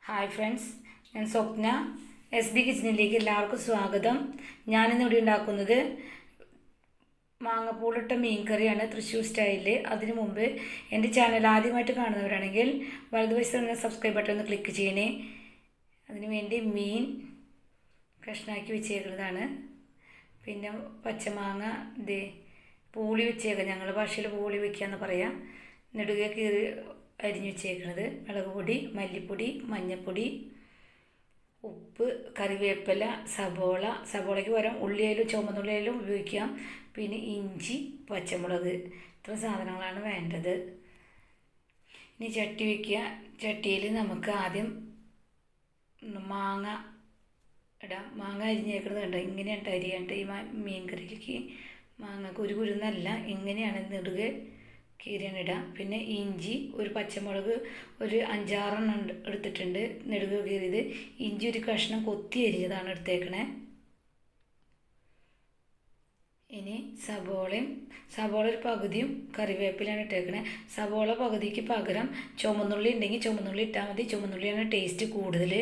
Hi friends, ഞാൻ സ്വപ്ന. SB കിച്ചണിലേക്ക് എല്ലാവർക്കും സ്വാഗതം. ഞാനിന്നിവിടെ ഉണ്ടാക്കുന്നത് മാങ്ങപ്പൂളിട്ട മീൻ കറിയാണ്, തൃശ്ശൂർ സ്റ്റൈലിൽ. അതിനു മുമ്പ് എൻ്റെ ചാനൽ ആദ്യമായിട്ട് കാണുന്നവരാണെങ്കിൽ വലതുവശത്ത് സബ്സ്ക്രൈബ് ബട്ടൺ ഒന്ന് ക്ലിക്ക് ചെയ്യണേ. അതിനു വേണ്ടി മീൻ കഷ്ണാക്കി വെച്ചേക്കുന്നതാണ്. പിന്നെ പച്ചമാങ്ങ പൂളി വെച്ചേക്കാം, ഞങ്ങളുടെ ഭാഷയിൽ പൂളി വയ്ക്കാമെന്ന് പറയാം. നെടുകെ കീറി അരിഞ്ഞു വെച്ചേക്കുന്നത്, മുളക് പൊടി, മല്ലിപ്പൊടി, മഞ്ഞൾപ്പൊടി, ഉപ്പ്, കറിവേപ്പില, സബോളയ്ക്ക് പകരം ഉള്ളിയായാലും ചുവന്നുള്ളിയായാലും ഉപയോഗിക്കാം. പിന്നെ ഇഞ്ചി, പച്ചമുളക്, ഇത്ര സാധനങ്ങളാണ് വേണ്ടത്. ഇനി ചട്ടി വയ്ക്കുക. ചട്ടിയിൽ നമുക്ക് ആദ്യം മാങ്ങ ഇടാം. മാങ്ങ അരിഞ്ഞേക്കുന്നത് കണ്ടോ, ഇങ്ങനെയാണ് അരിയാണ്ട് ഈ മീൻ കറിയിലേക്ക്. മാങ്ങ കുരുന്നല്ല, ഇങ്ങനെയാണ് നെടുകെ കീരിയാണ് ഇടാം. പിന്നെ ഇഞ്ചി, ഒരു പച്ചമുളക് ഒരു 5-6 എടുത്തിട്ടുണ്ട് നെടുകെ കീറിയത്. ഇഞ്ചി ഒരു കഷ്ണം കൊത്തി അരിഞ്ഞതാണ് എടുത്തേക്കണേ. ഇനി സബോള ഒരു പകുതിയും കറിവേപ്പിലാണ് ഇട്ടേക്കണേ. സബോള പകുതിക്ക് പകരം ചുമന്നുള്ളി ഉണ്ടെങ്കിൽ ചുമന്നുള്ളി ഇട്ടാൽ മതി. ചുമന്നുള്ളിയാണ് ടേസ്റ്റ് കൂടുതൽ.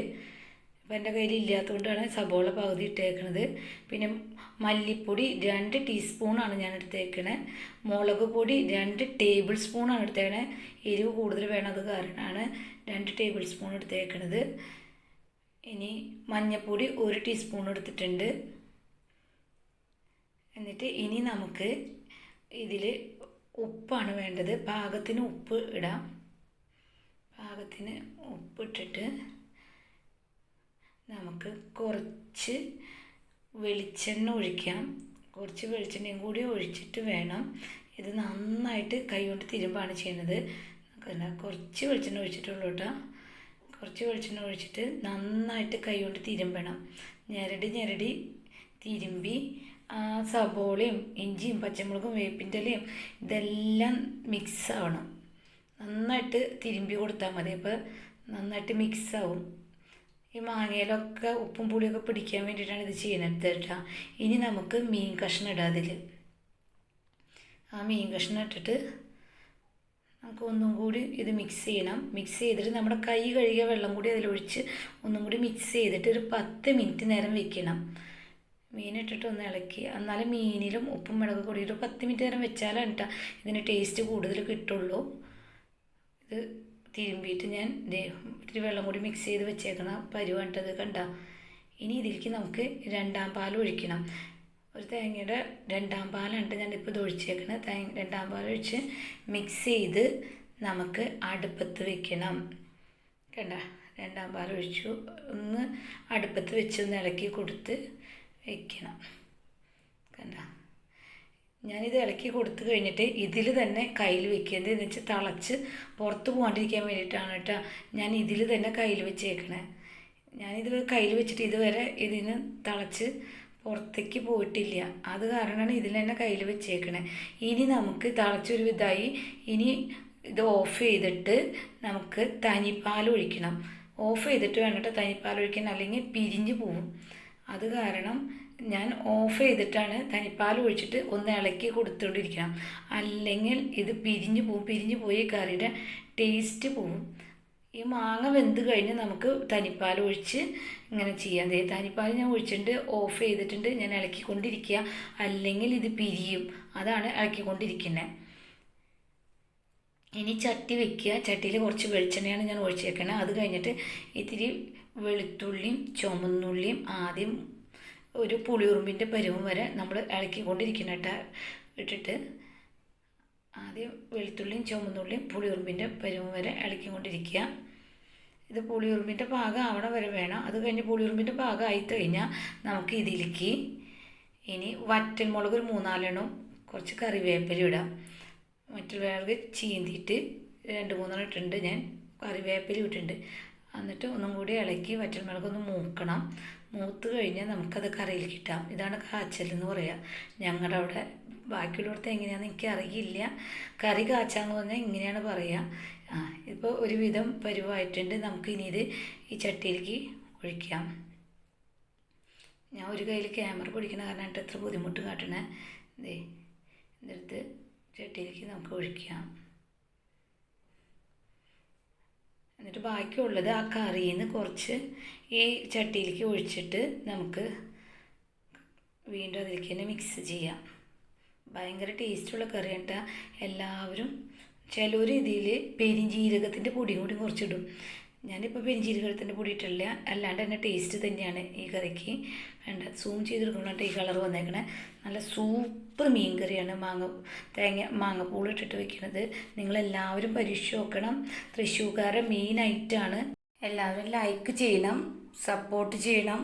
അപ്പോൾ എൻ്റെ കയ്യിൽ ഇല്ലാത്തതുകൊണ്ടാണ് സബോള പകുതി ഇട്ടേക്കണത്. പിന്നെ മല്ലിപ്പൊടി 2 ടീസ്പൂണാണ് ഞാൻ എടുത്തേക്കണേ. മുളക് പൊടി 2 ടേബിൾ സ്പൂണാണ് എടുത്തേക്കണേ. എരിവ് കൂടുതൽ വേണത് കാരണമാണ് 2 ടേബിൾ സ്പൂൺ എടുത്തേക്കണത്. ഇനി മഞ്ഞൾപ്പൊടി 1 ടീസ്പൂൺ എടുത്തിട്ടുണ്ട്. എന്നിട്ട് ഇനി നമുക്ക് ഇതിൽ ഉപ്പാണ് വേണ്ടത്. പാകത്തിന് ഉപ്പ് ഇടാം. പാകത്തിന് ഉപ്പിട്ടിട്ട് നമുക്ക് കുറച്ച് വെളിച്ചെണ്ണ ഒഴിക്കാം. കുറച്ച് വെളിച്ചെണ്ണയും കൂടി ഒഴിച്ചിട്ട് വേണം ഇത് നന്നായിട്ട് കൈകൊണ്ട് തിരുമ്പാണ് ചെയ്യുന്നത്. കുറച്ച് വെളിച്ചെണ്ണ ഒഴിച്ചിട്ടുള്ളൂ കേട്ടോ. കുറച്ച് വെളിച്ചെണ്ണ ഒഴിച്ചിട്ട് നന്നായിട്ട് കൈകൊണ്ട് തിരുമ്പണം. ഞെരടി തിരുമ്പി ആ സബോളയും ഇഞ്ചിയും പച്ചമുളകും വേപ്പിൻ്റെ ഇലയും ഇതെല്ലാം മിക്സ് ആവണം. നന്നായിട്ട് തിരുമ്പി കൊടുത്താൽ മതി. അപ്പോൾ നന്നായിട്ട് മിക്സാവും. ഈ മാങ്ങയിലൊക്കെ ഉപ്പും പുളിയൊക്കെ പിടിക്കാൻ വേണ്ടിയിട്ടാണ് ഇത് ചെയ്യുന്നത് കേട്ടോ. ഇനി നമുക്ക് മീൻ കഷ്ണം ഇടാം. അതിൽ ആ മീൻ കഷ്ണം ഇട്ടിട്ട് നമുക്ക് ഒന്നും കൂടി ഇത് മിക്സ് ചെയ്യണം. മിക്സ് ചെയ്തിട്ട് നമ്മുടെ കൈ കഴുകിയ വെള്ളം കൂടി അതിലൊഴിച്ച് ഒന്നും കൂടി മിക്സ് ചെയ്തിട്ട് ഒരു 10 മിനിറ്റ് നേരം വെക്കണം. മീനിട്ടിട്ട് ഒന്ന് ഇളക്കി, എന്നാലും മീനിലും ഉപ്പും മുളക് കൂടിയിട്ട് 10 മിനിറ്റ് നേരം വെച്ചാലാണ് കേട്ടോ ഇതിന് ടേസ്റ്റ് കൂടുതൽ കിട്ടുള്ളൂ. ഇത് തിരുമ്പിയിട്ട് ഞാൻ ഇത്തിരി വെള്ളം കൂടി മിക്സ് ചെയ്ത് വെച്ചേക്കണം. പരുവാണ്ടത് കണ്ട. ഇനി ഇതിലേക്ക് നമുക്ക് 2ാം പാൽ ഒഴിക്കണം. ഒരു തേങ്ങയുടെ 2ാം പാലാണ് ഞാനിപ്പോൾ ഇത് ഒഴിച്ചേക്കണം. 2ാം പാൽ ഒഴിച്ച് മിക്സ് ചെയ്ത് നമുക്ക് അടുപ്പത്ത് വെക്കണം. കണ്ട, 2ാം പാൽ ഒഴിച്ചു. ഒന്ന് അടുപ്പത്ത് വെച്ച് ഒന്ന് ഇളക്കി കൊടുത്ത് വെക്കണം. കണ്ട, ഞാനിത് ഇളക്കി കൊടുത്തു കഴിഞ്ഞിട്ട് ഇതിൽ തന്നെ കയ്യിൽ വെക്കുന്നത് എന്ന് വെച്ചാൽ തിളച്ച് പുറത്ത് പോകാണ്ടിരിക്കാൻ വേണ്ടിയിട്ടാണ് കേട്ടോ ഞാൻ ഇതിൽ തന്നെ കയ്യിൽ വെച്ചേക്കണേ. ഞാനിത് കയ്യിൽ വെച്ചിട്ട് ഇതുവരെ ഇതിന് തിളച്ച് പുറത്തേക്ക് പോയിട്ടില്ല. അത് കാരണമാണ് ഇതിൽ തന്നെ കയ്യിൽ വെച്ചേക്കണേ. ഇനി നമുക്ക് തിളച്ചൊരു ഇതായി. ഇനി ഇത് ഓഫ് ചെയ്തിട്ട് നമുക്ക് തനിപ്പാൽ ഒഴിക്കണം. ഓഫ് ചെയ്തിട്ട് വേണ്ടിട്ട് തനിപ്പാൽ ഒഴിക്കണം, അല്ലെങ്കിൽ പിരിഞ്ഞ് പോവും. അത് കാരണം ഞാൻ ഓഫ് ചെയ്തിട്ടാണ് തനിപ്പാൽ ഒഴിച്ചിട്ട് ഒന്ന് ഇളക്കി കൊടുത്തുകൊണ്ടിരിക്കണം. അല്ലെങ്കിൽ ഇത് പിരിഞ്ഞു പോയി കറിയുടെ ടേസ്റ്റ് പോവും. ഈ മാങ്ങ വെന്ത് കഴിഞ്ഞ് നമുക്ക് തനിപ്പാൽ ഒഴിച്ച് ഇങ്ങനെ ചെയ്യാം. തനിപ്പാൽ ഞാൻ ഒഴിച്ചിട്ടുണ്ട്, ഓഫ് ചെയ്തിട്ടുണ്ട്, ഞാൻ ഇളക്കിക്കൊണ്ടിരിക്കുക. അല്ലെങ്കിൽ ഇത് പിരിയും, അതാണ് ഇളക്കിക്കൊണ്ടിരിക്കുന്നത്. ഇനി ചട്ടി വെക്കുക. ചട്ടിയിൽ കുറച്ച് വെളിച്ചെണ്ണയാണ് ഞാൻ ഒഴിച്ചേക്കുന്നത്. അത് കഴിഞ്ഞിട്ട് ഇത്തിരി വെളുത്തുള്ളിയും ചുമന്നുള്ളിയും ആദ്യം ഒരു പുളിയുറുമ്പിൻ്റെ പരുവം വരെ നമ്മൾ ഇളക്കിക്കൊണ്ടിരിക്കണം കേട്ടോ. ഇട്ടിട്ട് ആദ്യം വെളുത്തുള്ളിയും ചുമന്നുള്ളിയും പുളിയുറുമ്പിൻ്റെ പരുവം വരെ ഇളക്കിക്കൊണ്ടിരിക്കുക. ഇത് പുളിയുറുമ്പിൻ്റെ പാകം ആവണ വരെ വേണം. അത് കഴിഞ്ഞ് പുളിയുറുമ്പിൻ്റെ പാകം ആയി കഴിഞ്ഞാൽ നമുക്ക് ഇതിലേക്ക് ഇനി വറ്റൽമുളക് ഒരു 3-4 കുറച്ച് കറിവേപ്പില ഇടാം. മറ്റുള്ളവർക്ക് ചീന്തിയിട്ട് 2-3 ഇട്ടിട്ടുണ്ട്. ഞാൻ കറിവേപ്പില ഇട്ടിട്ടുണ്ട്. എന്നിട്ട് ഒന്നും കൂടി ഇളക്കി വറ്റൽമുളകൊന്ന് മൂക്കണം. മൂത്ത് കഴിഞ്ഞാൽ നമുക്കത് കറിയിലേക്ക് ഇട്ടാം. ഇതാണ് കാച്ചലെന്ന് പറയുക ഞങ്ങളുടെ അവിടെ. ബാക്കിയുള്ളടത്ത് എങ്ങനെയാണെന്ന് എനിക്ക് അറിയില്ല. കറി കാച്ചാന്ന് പറഞ്ഞാൽ ഇങ്ങനെയാണ് പറയുക. ഇപ്പോൾ ഒരുവിധം പരുവായിട്ടുണ്ട്. നമുക്ക് ഇനി ഇത് ഈ ചട്ടിയിലേക്ക് ഒഴിക്കാം. ഞാൻ ഒരു കയ്യിൽ ക്യാമറ പിടിക്കണ കാരണമായിട്ട് എത്ര ബുദ്ധിമുട്ട് കാട്ടണേ. ഇതെടുത്ത് ചട്ടിയിലേക്ക് നമുക്ക് ഒഴിക്കാം. എന്നിട്ട് ബാക്കിയുള്ളത് ആ കറിയിൽ നിന്ന് കുറച്ച് ഈ ചട്ടിയിലേക്ക് ഒഴിച്ചിട്ട് നമുക്ക് വീണ്ടും അതിലേക്ക് തന്നെ മിക്സ് ചെയ്യാം. ഭയങ്കര ടേസ്റ്റുള്ള കറിയാണ് കേട്ടോ. എല്ലാവരും ചിലർ ഇതിൽ പെരിഞ്ജീരകത്തിൻ്റെ പൊടിയും കൂടി കുറച്ചിടും. ഞാനിപ്പോൾ പെരിഞ്ജീരകത്തിൻ്റെ പൊടി ഇട്ടില്ല, അല്ലാണ്ട് തന്നെ ടേസ്റ്റ് തന്നെയാണ് ഈ കറിക്ക്. വേണ്ട സൂം ചെയ്തെടുക്കുമ്പോഴാണ് ഈ കളർ വന്നേക്കണേ. നല്ല സൂപ്പർ മീൻ കറിയാണ് മാങ്ങപ്പൂൾ ഇട്ടിട്ട് വെക്കുന്നത്. നിങ്ങളെല്ലാവരും പരീക്ഷിച്ച് നോക്കണം. തൃശ്ശൂർക്കാരുടെ മെയിൻ ഐറ്റമാണ്. എല്ലാവരും ലൈക്ക് ചെയ്യണം, സപ്പോർട്ട് ചെയ്യണം.